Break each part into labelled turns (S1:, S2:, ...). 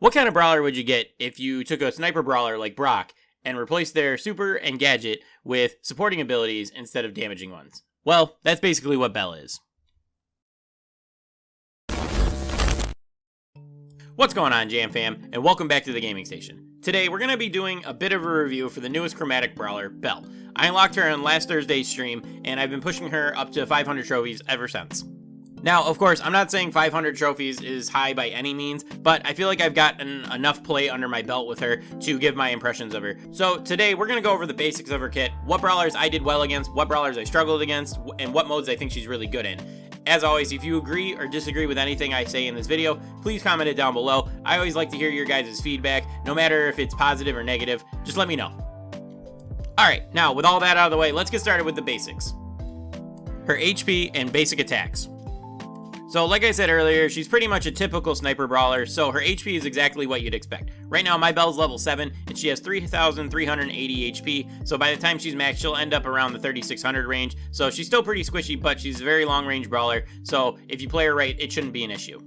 S1: What kind of brawler would you get if you took a sniper brawler like Brock and replaced their super and gadget with supporting abilities instead of damaging ones? Well, that's basically what Belle is. What's going on, Jam Fam, and welcome back to the gaming station. Today, we're going to be doing a bit of a review for the newest chromatic brawler, Belle. I unlocked her on last Thursday's stream, and I've been pushing her up to 500 trophies ever since. Now, of course, I'm not saying 500 trophies is high by any means, but I feel like I've gotten enough play under my belt with her to give my impressions of her. So today, we're going to go over the basics of her kit, what brawlers I did well against, what brawlers I struggled against, and what modes I think she's really good in. As always, if you agree or disagree with anything I say in this video, please comment it down below. I always like to hear your guys' feedback, no matter if it's positive or negative, just let me know. Alright, now with all that out of the way, let's get started with the basics. Her HP and basic attacks. So like I said earlier, she's pretty much a typical sniper brawler, so her HP is exactly what you'd expect. Right now my Belle's level 7, and she has 3,380 HP, so by the time she's maxed, she'll end up around the 3,600 range, so she's still pretty squishy, but she's a very long range brawler, so if you play her right, it shouldn't be an issue.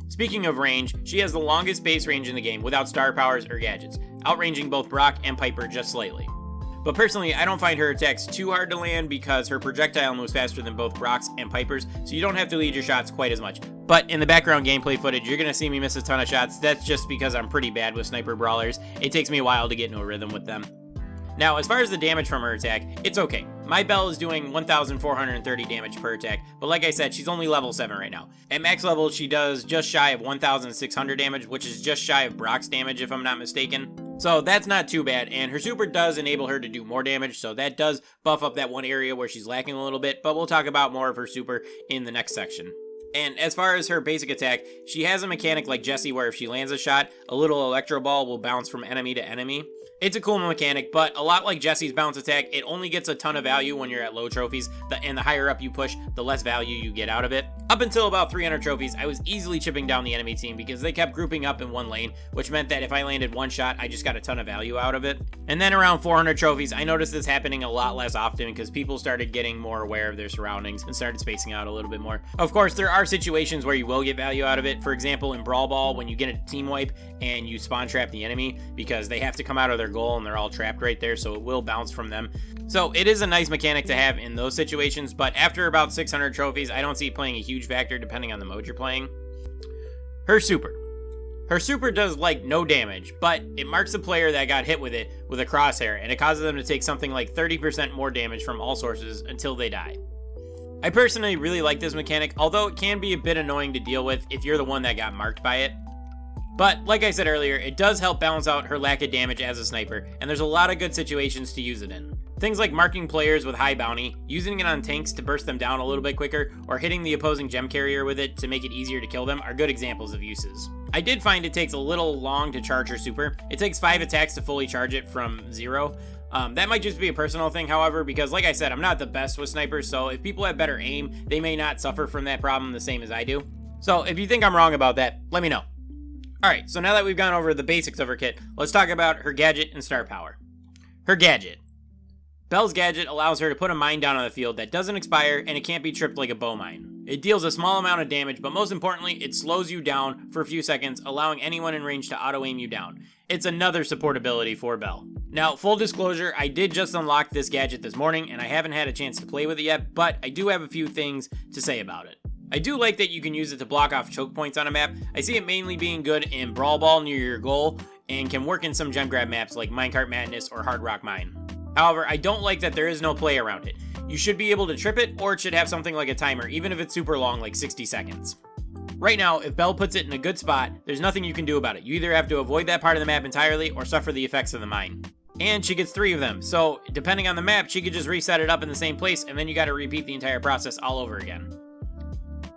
S1: Speaking of range, she has the longest base range in the game without star powers or gadgets, outranging both Brock and Piper just slightly. But personally, I don't find her attacks too hard to land because her projectile moves faster than both Brock's and Piper's, so you don't have to lead your shots quite as much. But in the background gameplay footage, you're going to see me miss a ton of shots. That's just because I'm pretty bad with sniper brawlers. It takes me a while to get into a rhythm with them. Now, as far as the damage from her attack, it's okay. My Belle is doing 1,430 damage per attack, but like I said, she's only level 7 right now. At max level, she does just shy of 1,600 damage, which is just shy of Brock's damage if I'm not mistaken. So that's not too bad, and her super does enable her to do more damage, so that does buff up that one area where she's lacking a little bit, but we'll talk about more of her super in the next section. And as far as her basic attack, she has a mechanic like Jessie where if she lands a shot, a little electro ball will bounce from enemy to enemy. It's a cool mechanic, but a lot like Jessie's bounce attack, it only gets a ton of value when you're at low trophies, and the higher up you push, the less value you get out of it. Up until about 300 trophies, I was easily chipping down the enemy team because they kept grouping up in one lane, which meant that if I landed one shot, I just got a ton of value out of it. And then around 400 trophies, I noticed this happening a lot less often because people started getting more aware of their surroundings and started spacing out a little bit more. Of course, there are situations where you will get value out of it. For example, in Brawl Ball, when you get a team wipe and you spawn trap the enemy because they have to come out of their goal and they're all trapped right there, so it will bounce from them. So it is a nice mechanic to have in those situations, but after about 600 trophies, I don't see it playing a huge factor depending on the mode you're playing. Her super. Her super does like no damage, but it marks the player that got hit with it with a crosshair, and it causes them to take something like 30% more damage from all sources until they die. I personally really like this mechanic, although it can be a bit annoying to deal with if you're the one that got marked by it. But like I said earlier, it does help balance out her lack of damage as a sniper, and there's a lot of good situations to use it in. Things like marking players with high bounty, using it on tanks to burst them down a little bit quicker, or hitting the opposing gem carrier with it to make it easier to kill them are good examples of uses. I did find it takes a little long to charge her super. It takes 5 attacks to fully charge it from 0. That might just be a personal thing, however, because like I said, I'm not the best with snipers, so if people have better aim, they may not suffer from that problem the same as I do. So if you think I'm wrong about that, let me know. Alright, so now that we've gone over the basics of her kit, let's talk about her gadget and star power. Her gadget. Belle's gadget allows her to put a mine down on the field that doesn't expire, and it can't be tripped like a bow mine. It deals a small amount of damage, but most importantly, it slows you down for a few seconds, allowing anyone in range to auto-aim you down. It's another support ability for Belle. Now, full disclosure, I did just unlock this gadget this morning, and I haven't had a chance to play with it yet, but I do have a few things to say about it. I do like that you can use it to block off choke points on a map. I see it mainly being good in Brawl Ball near your goal, and can work in some gem grab maps like Minecart Madness or Hard Rock Mine. However, I don't like that there is no play around it. You should be able to trip it, or it should have something like a timer, even if it's super long, like 60 seconds. Right now, if Belle puts it in a good spot, there's nothing you can do about it. You either have to avoid that part of the map entirely, or suffer the effects of the mine. And she gets 3 of them, so depending on the map, she could just reset it up in the same place, and then you gotta repeat the entire process all over again.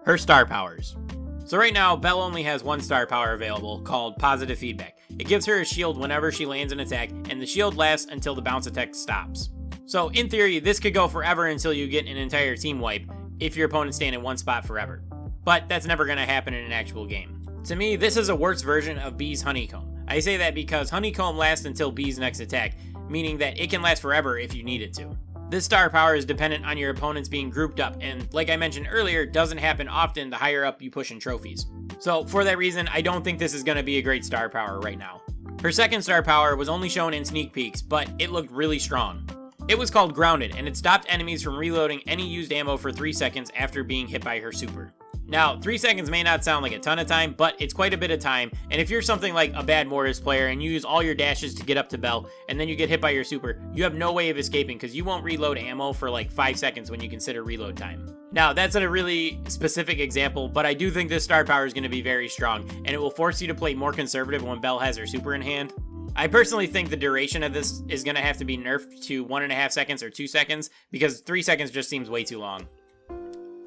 S1: Her star powers. So right now, Belle only has one star power available, called Positive Feedback. It gives her a shield whenever she lands an attack, and the shield lasts until the bounce attack stops. So in theory, this could go forever until you get an entire team wipe, if your opponents stay in one spot forever. But that's never going to happen in an actual game. To me, this is a worse version of Bee's Honeycomb. I say that because Honeycomb lasts until Bee's next attack, meaning that it can last forever if you need it to. This star power is dependent on your opponents being grouped up, and like I mentioned earlier, doesn't happen often the higher up you push in trophies. So for that reason, I don't think this is going to be a great star power right now. Her second star power was only shown in sneak peeks, but it looked really strong. It was called Grounded, and it stopped enemies from reloading any used ammo for 3 seconds after being hit by her super. Now, 3 seconds may not sound like a ton of time, but it's quite a bit of time, and if you're something like a bad Mortis player and you use all your dashes to get up to Belle, and then you get hit by your super, you have no way of escaping because you won't reload ammo for like 5 seconds when you consider reload time. Now, that's a really specific example, but I do think this star power is going to be very strong, and it will force you to play more conservative when Belle has her super in hand. I personally think the duration of this is going to have to be nerfed to 1.5 seconds or 2 seconds, because 3 seconds just seems way too long.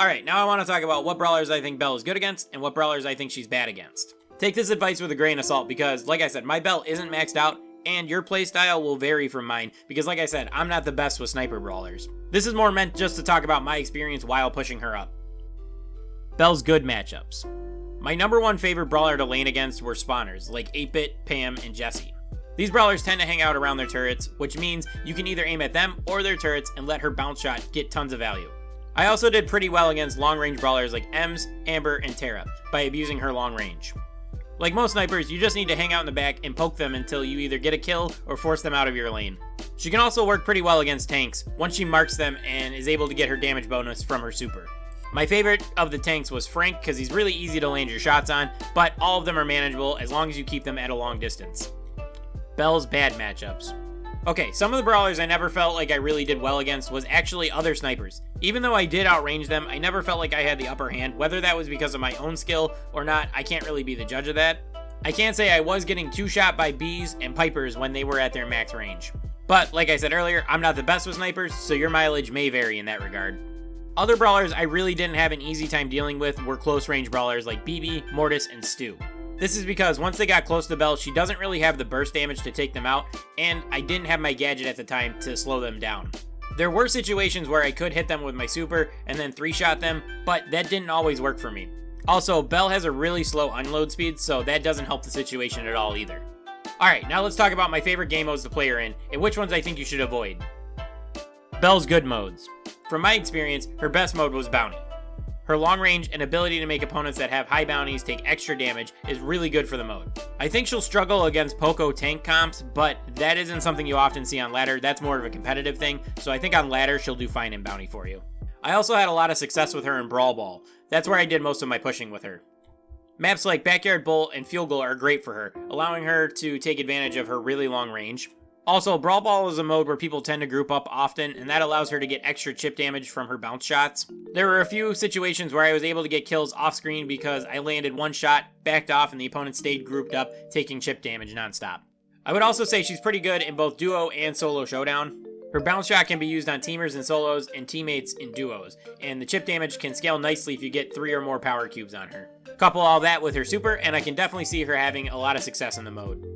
S1: Alright, now I want to talk about what brawlers I think Belle is good against, and what brawlers I think she's bad against. Take this advice with a grain of salt, because, like I said, my Belle isn't maxed out, and your playstyle will vary from mine, because like I said, I'm not the best with sniper brawlers. This is more meant just to talk about my experience while pushing her up. Belle's good matchups. My number one favorite brawler to lane against were spawners, like 8-Bit, Pam, and Jessie. These brawlers tend to hang out around their turrets, which means you can either aim at them or their turrets and let her bounce shot get tons of value. I also did pretty well against long-range brawlers like Ems, Amber, and Tara by abusing her long range. Like most snipers, you just need to hang out in the back and poke them until you either get a kill or force them out of your lane. She can also work pretty well against tanks once she marks them and is able to get her damage bonus from her super. My favorite of the tanks was Frank because he's really easy to land your shots on, but all of them are manageable as long as you keep them at a long distance. Belle's bad matchups. Okay, some of the brawlers I never felt like I really did well against was actually other snipers. Even though I did outrange them, I never felt like I had the upper hand. Whether that was because of my own skill or not, I can't really be the judge of that. I can say I was getting 2-shot by bees and pipers when they were at their max range. But, like I said earlier, I'm not the best with snipers, so your mileage may vary in that regard. Other brawlers I really didn't have an easy time dealing with were close range brawlers like BB, Mortis, and Stu. This is because once they got close to Belle, she doesn't really have the burst damage to take them out, and I didn't have my gadget at the time to slow them down. There were situations where I could hit them with my super and then 3-shot them, but that didn't always work for me. Also, Belle has a really slow unload speed, so that doesn't help the situation at all either. Alright, now let's talk about my favorite game modes to play her in, and which ones I think you should avoid. Belle's good modes. From my experience, her best mode was Bounty. Her long range and ability to make opponents that have high bounties take extra damage is really good for the mode. I think she'll struggle against Poco tank comps, but that isn't something you often see on ladder. That's more of a competitive thing, so I think on ladder she'll do fine in bounty for you. I also had a lot of success with her in Brawl Ball. That's where I did most of my pushing with her. Maps like Backyard Bull and Field Goal are great for her, allowing her to take advantage of her really long range. Also, Brawl Ball is a mode where people tend to group up often, and that allows her to get extra chip damage from her bounce shots. There were a few situations where I was able to get kills off screen because I landed one shot, backed off, and the opponent stayed grouped up, taking chip damage nonstop. I would also say she's pretty good in both duo and solo showdown. Her bounce shot can be used on teamers in solos and teammates in duos, and the chip damage can scale nicely if you get 3 or more power cubes on her. Couple all that with her super, and I can definitely see her having a lot of success in the mode.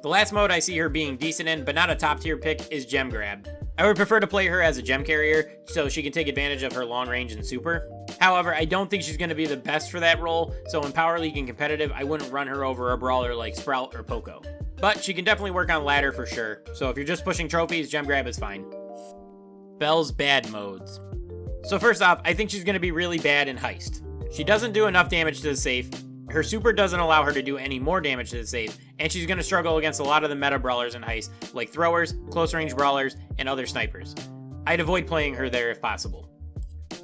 S1: The last mode I see her being decent in, but not a top tier pick, is Gem Grab. I would prefer to play her as a gem carrier, so she can take advantage of her long range and super. However, I don't think she's going to be the best for that role, so in Power League and competitive, I wouldn't run her over a brawler like Sprout or Poco. But she can definitely work on ladder for sure, so if you're just pushing trophies, Gem Grab is fine. Belle's bad modes. So first off, I think she's going to be really bad in Heist. She doesn't do enough damage to the safe, her super doesn't allow her to do any more damage to the safe, and she's going to struggle against a lot of the meta brawlers in Heist, like throwers, close range brawlers, and other snipers. I'd avoid playing her there if possible.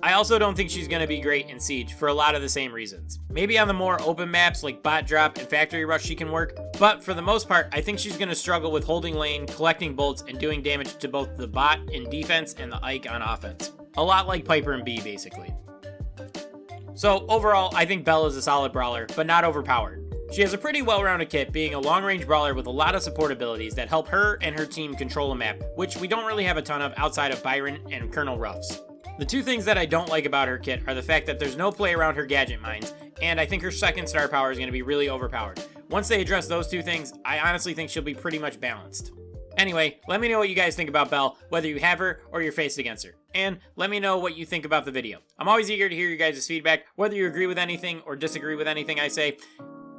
S1: I also don't think she's going to be great in Siege for a lot of the same reasons. Maybe on the more open maps like Bot Drop and Factory Rush she can work, but for the most part, I think she's going to struggle with holding lane, collecting bolts, and doing damage to both the bot in defense and the Ike on offense. A lot like Piper and B, basically. So overall, I think Belle is a solid brawler, but not overpowered. She has a pretty well-rounded kit, being a long-range brawler with a lot of support abilities that help her and her team control a map, which we don't really have a ton of outside of Byron and Colonel Ruffs. The two things that I don't like about her kit are the fact that there's no play around her gadget mines, and I think her second star power is going to be really overpowered. Once they address those two things, I honestly think she'll be pretty much balanced. Anyway, let me know what you guys think about Belle, whether you have her or you're faced against her. And let me know what you think about the video. I'm always eager to hear you guys' feedback, whether you agree with anything or disagree with anything I say.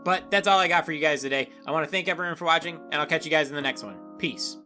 S1: But that's all I got for you guys today. I want to thank everyone for watching, and I'll catch you guys in the next one. Peace.